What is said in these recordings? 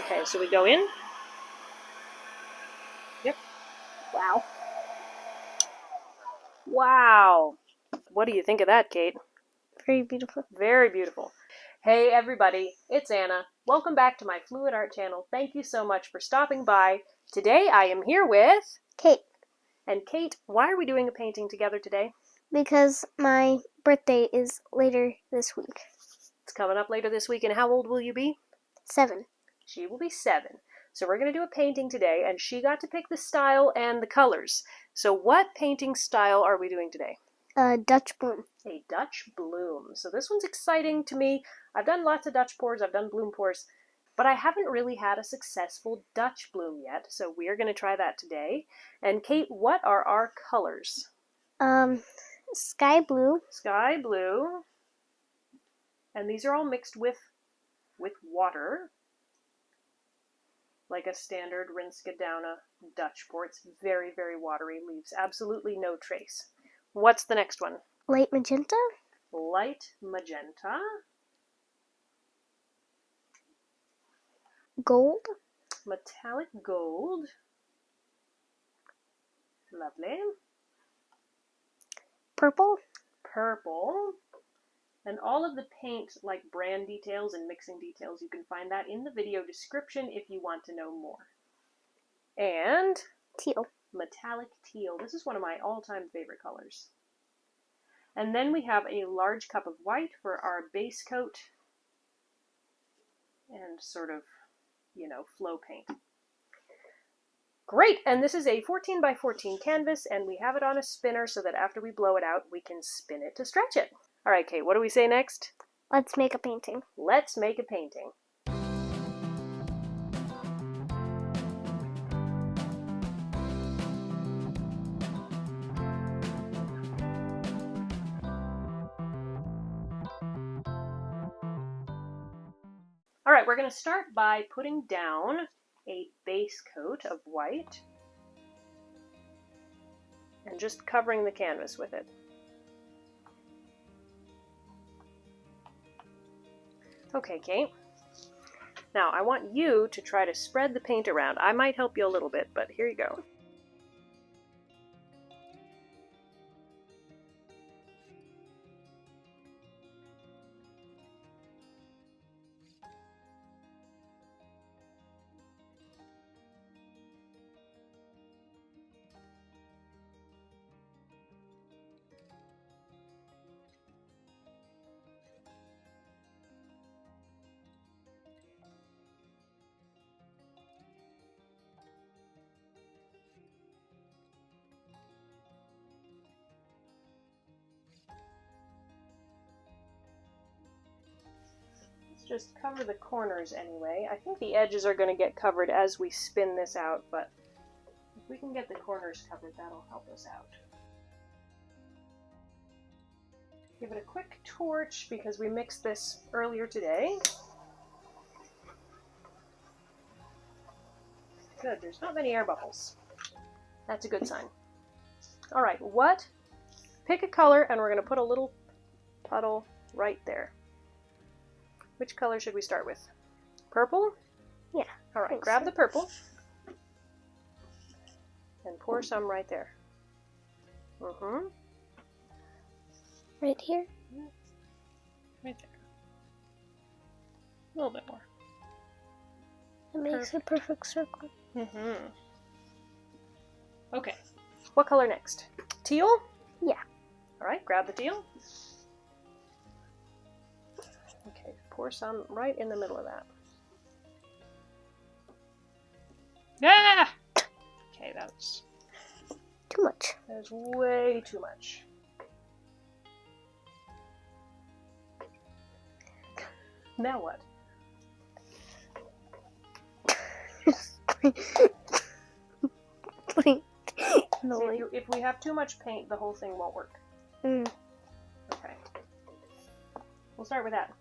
Okay, so we go in. Yep. Wow. Wow. What do you think of that, Kate? Very beautiful. Very beautiful. Hey everybody, it's Anna. Welcome back to my Fluid Art channel. Thank you so much for stopping by. Today I am here with... Kate. And Kate, why are we doing a painting together today? Because my birthday is later this week. It's coming up later this week, and how old will you be? 7. She will be 7. So we're going to do a painting today, and she got to pick the style and the colors. So what painting style are we doing today? Dutch bloom. A Dutch bloom. So this one's exciting to me. I've done lots of Dutch pours, I've done bloom pours, but I haven't really had a successful Dutch bloom yet, so we're going to try that today. And Kate, what are our colors? Sky blue. Sky blue. And these are all mixed with water, like a standard Rinskadowna Dutch pour. It's very, very watery, leaves absolutely no trace. What's the next one? Light magenta. Light magenta. Gold. Metallic gold. Lovely. Purple. Purple. And all of the paint, like brand details and mixing details, you can find that in the video description if you want to know more. And Teal. Metallic teal. This is one of my all-time favorite colors. And then we have a large cup of white for our base coat and sort of, flow paint. Great! And this is a 14 by 14 canvas, and we have it on a spinner so that after we blow it out, we can spin it to stretch it. All right, Kate, what do we say next? Let's make a painting. Let's make a painting. All right, we're going to start by putting down a base coat of white and just covering the canvas with it. Okay, Kate. Now, I want you to try to spread the paint around. I might help you a little bit, but here you go. Just cover the corners anyway. I think the edges are going to get covered as we spin this out, but if we can get the corners covered, that'll help us out. Give it a quick torch because we mixed this earlier today. Good, there's not many air bubbles. That's a good sign. All right, pick a color and we're going to put a little puddle right there. Which color should we start with? Purple? Yeah. All right, grab the purple and pour some right there. Mm-hmm. Right here? Right there. A little bit more. It makes a perfect circle. Mm-hmm. Okay. What color next? Teal? Yeah. All right, grab the teal. Okay, pour some right in the middle of that. Yeah! Okay, that's too much. There's way too much. Now what? If we have too much paint, the whole thing won't work. Mm. Okay. We'll start with that.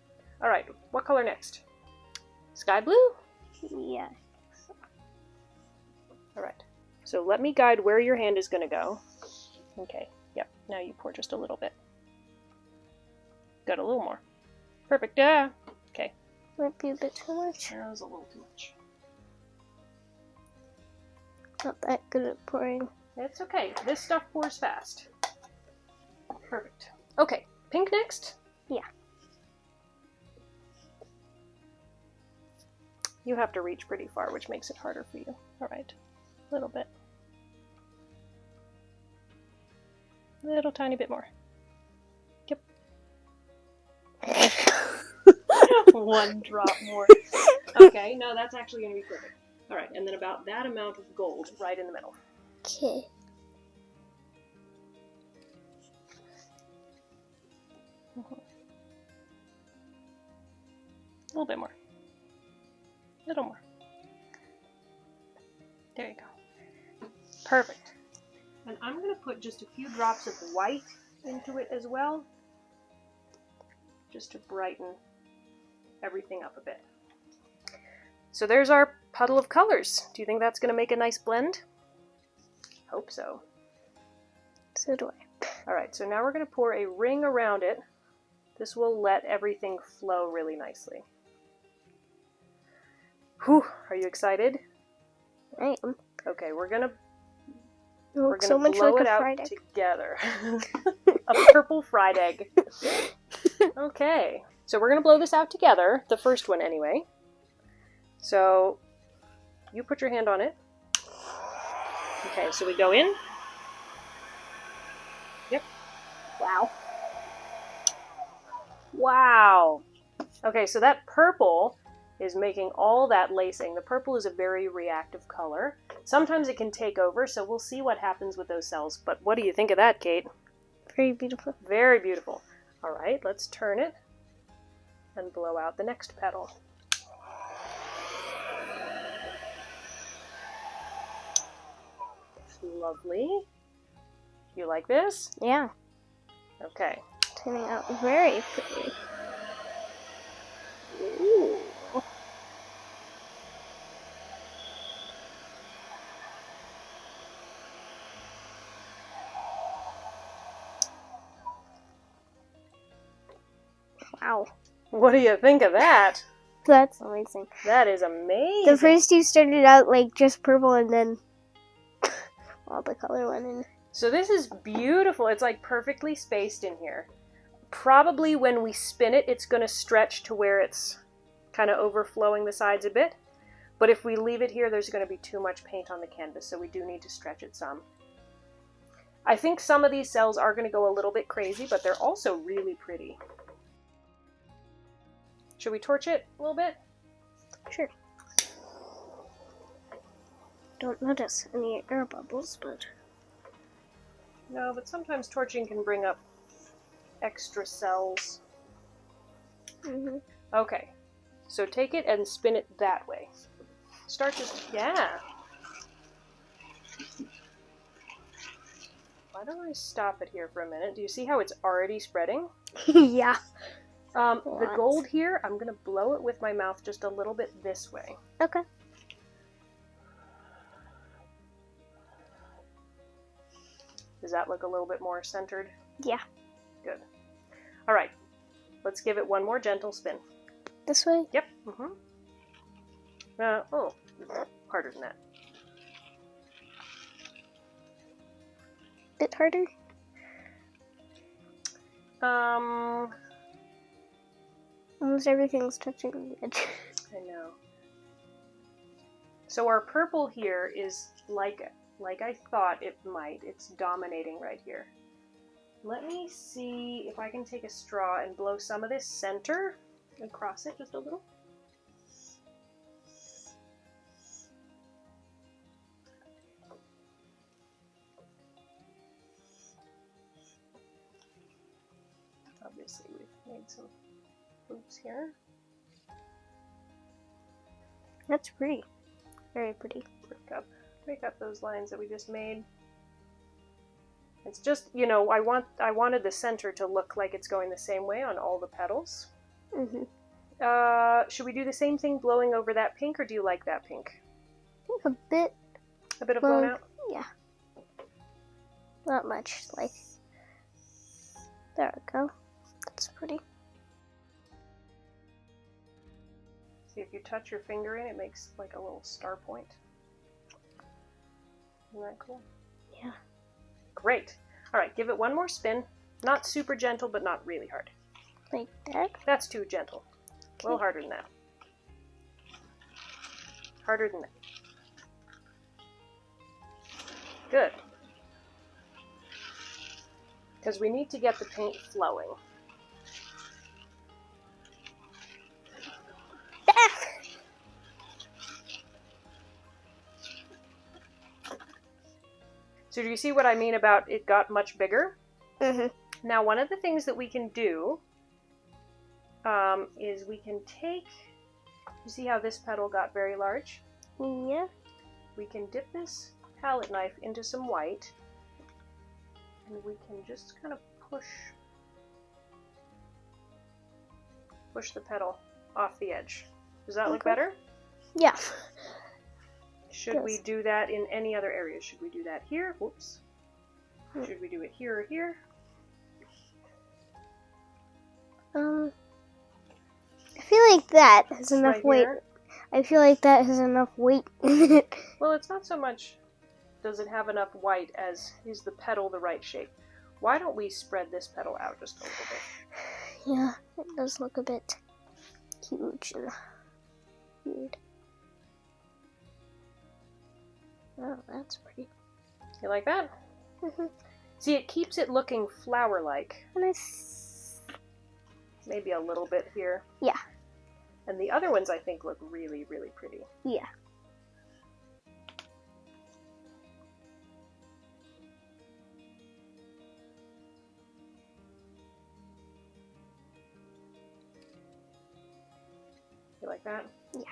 All right, what color next? Sky blue? Yeah. All right. So let me guide where your hand is going to go. Okay. Yep. Now you pour just a little bit. Got a little more. Perfect. Yeah. Okay. Might be a bit too much. That was a little too much. Not that good at pouring. It's okay. This stuff pours fast. Perfect. Okay, pink next? Yeah. You have to reach pretty far, which makes it harder for you. Alright, a little bit. Little tiny bit more. Yep. One drop more. Okay, no, that's actually going to be perfect. Alright, and then about that amount of gold right in the middle. Okay. A little bit more. A little more. There you go. Perfect. And I'm going to put just a few drops of white into it as well, just to brighten everything up a bit. So there's our puddle of colors. Do you think that's going to make a nice blend? Hope so. So do I. Alright, so now we're going to pour a ring around it. This will let everything flow really nicely. Whew, are you excited? I am. Okay, we're gonna So much blow like it a out fried egg. together. A purple fried egg. Okay, so we're gonna blow this out together, the first one anyway. So, you put your hand on it. Okay, so we go in. Yep. Wow. Wow! Okay, so that purple is making all that lacing. The purple is a very reactive color. Sometimes it can take over, so we'll see what happens with those cells. But what do you think of that, Kate? Very beautiful. Very beautiful. Alright, let's turn it and blow out the next petal. Lovely. You like this? Yeah. Okay. Turning out very pretty. Ooh. Wow. What do you think of that? That's amazing. That is amazing. The first two started out like just purple and then all the color went in. So this is beautiful. It's like perfectly spaced in here. Probably when we spin it, it's going to stretch to where it's kind of overflowing the sides a bit. But if we leave it here, there's going to be too much paint on the canvas, so we do need to stretch it some. I think some of these cells are going to go a little bit crazy, but they're also really pretty. Should we torch it a little bit? Sure. Don't notice any air bubbles, but... No, but sometimes torching can bring up extra cells. Mm-hmm. Okay, so take it and spin it that way. Start just, yeah. Why don't I stop it here for a minute? Do you see how it's already spreading? Yeah. The gold here, I'm going to blow it with my mouth just a little bit this way. Okay. Does that look a little bit more centered? Yeah. Good. All right, let's give it one more gentle spin. This way? Yep. Mm-hmm. Oh, harder than that. Bit harder? Almost everything's touching the edge. I know. So our purple here is like I thought it might. It's dominating right here. Let me see if I can take a straw and blow some of this center across it just a little. Obviously we've made some oops here. That's pretty. Very pretty. Break up those lines that we just made. It's just, you know, I wanted the center to look like it's going the same way on all the petals. Mm-hmm. Should we do the same thing blowing over that pink, or do you like that pink? I think a bit. A bit of blown out? Yeah. Not much. Like, there we go. That's pretty. See, if you touch your finger in, it makes like a little star point. Isn't that cool? Yeah. Great. All right, give it one more spin. Not super gentle, but not really hard. Like that? That's too gentle. A little harder than that. Harder than that. Good. Because we need to get the paint flowing. So do you see what I mean about it got much bigger? Mm-hmm. Now, one of the things that we can do is we can take, you see how this petal got very large? Yeah. We can dip this palette knife into some white, and we can just kind of push the petal off the edge. Does that look better? Yeah. Should we do that in any other areas? Should we do that here? Whoops. Should we do it here or here? I feel like that has enough weight. Here. I feel like that has enough weight in it. Well, it's not so much does it have enough white as is the petal the right shape. Why don't we spread this petal out just a little bit? Yeah, it does look a bit huge and weird. Oh, that's pretty. You like that? Mm-hmm. See, it keeps it looking flower-like. Nice. Maybe a little bit here. Yeah. And the other ones I think look really, really pretty. Yeah. You like that? Yeah.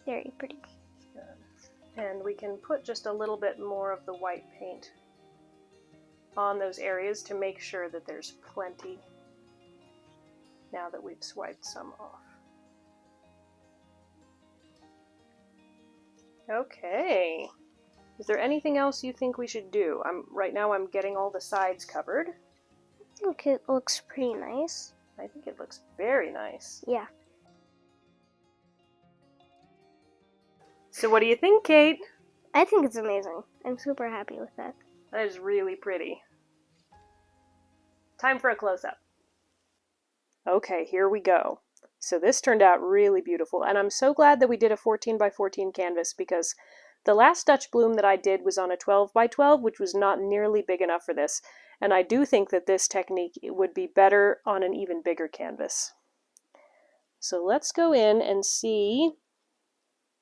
Very pretty. Good. And we can put just a little bit more of the white paint on those areas to make sure that there's plenty now that we've swiped some off. Okay. Is there anything else you think we should do? Right now I'm getting all the sides covered. I think it looks pretty nice. I think it looks very nice. Yeah. So what do you think, Kate? I think it's amazing. I'm super happy with that. That is really pretty. Time for a close-up. Okay, here we go. So this turned out really beautiful, and I'm so glad that we did a 14 by 14 canvas because the last Dutch Bloom that I did was on a 12 by 12, which was not nearly big enough for this, and I do think that this technique would be better on an even bigger canvas. So let's go in and see.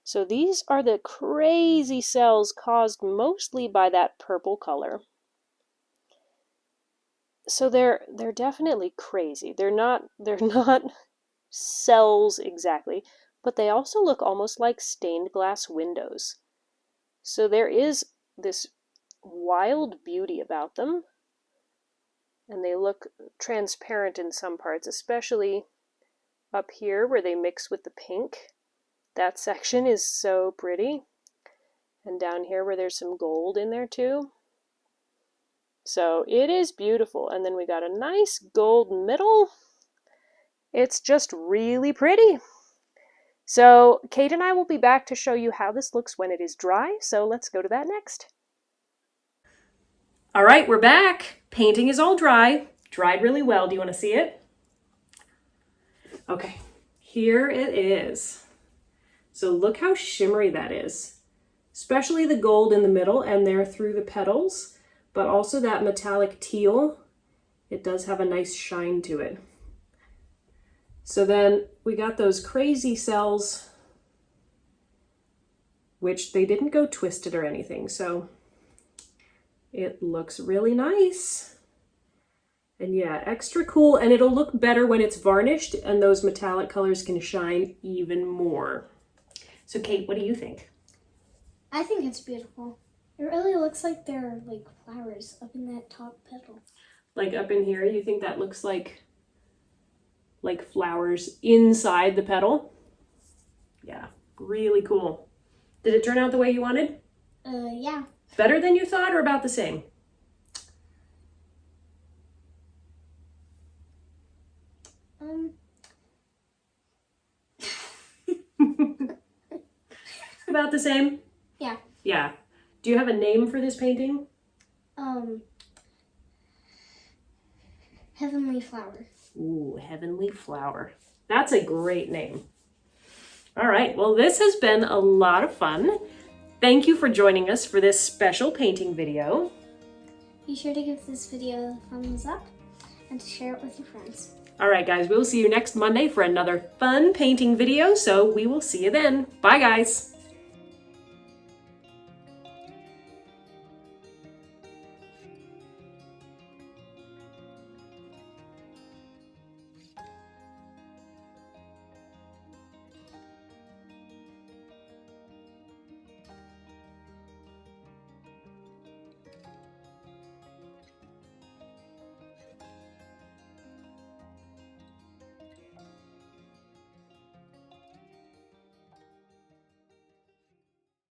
So these are the crazy cells caused mostly by that purple color. So they're definitely crazy. They're not cells exactly, but they also look almost like stained glass windows. So there is this wild beauty about them, and they look transparent in some parts, especially up here where they mix with the pink. That section is so pretty. And down here where there's some gold in there too. So it is beautiful. And then we got a nice gold middle. It's just really pretty. So Kate and I will be back to show you how this looks when it is dry. So let's go to that next. All right, we're back. Painting is all dry. Dried really well. Do you want to see it? Okay, here it is. So look how shimmery that is, especially the gold in the middle and there through the petals, but also that metallic teal. It does have a nice shine to it. So then we got those crazy cells, which they didn't go twisted or anything. So it looks really nice. And yeah, extra cool. And it'll look better when it's varnished and those metallic colors can shine even more. So Kate, what do you think? I think it's beautiful. It really looks like there are like flowers up in that top petal. Like up in here, you think that looks like flowers inside the petal? Yeah, really cool. Did it turn out the way you wanted? Yeah. Better than you thought or about the same? About the same? Yeah. Yeah. Do you have a name for this painting? Heavenly Flower. Ooh, Heavenly Flower. That's a great name. All right, well, this has been a lot of fun. Thank you for joining us for this special painting video. Be sure to give this video a thumbs up and to share it with your friends. All right, guys, we'll see you next Monday for another fun painting video, so we will see you then. Bye, guys.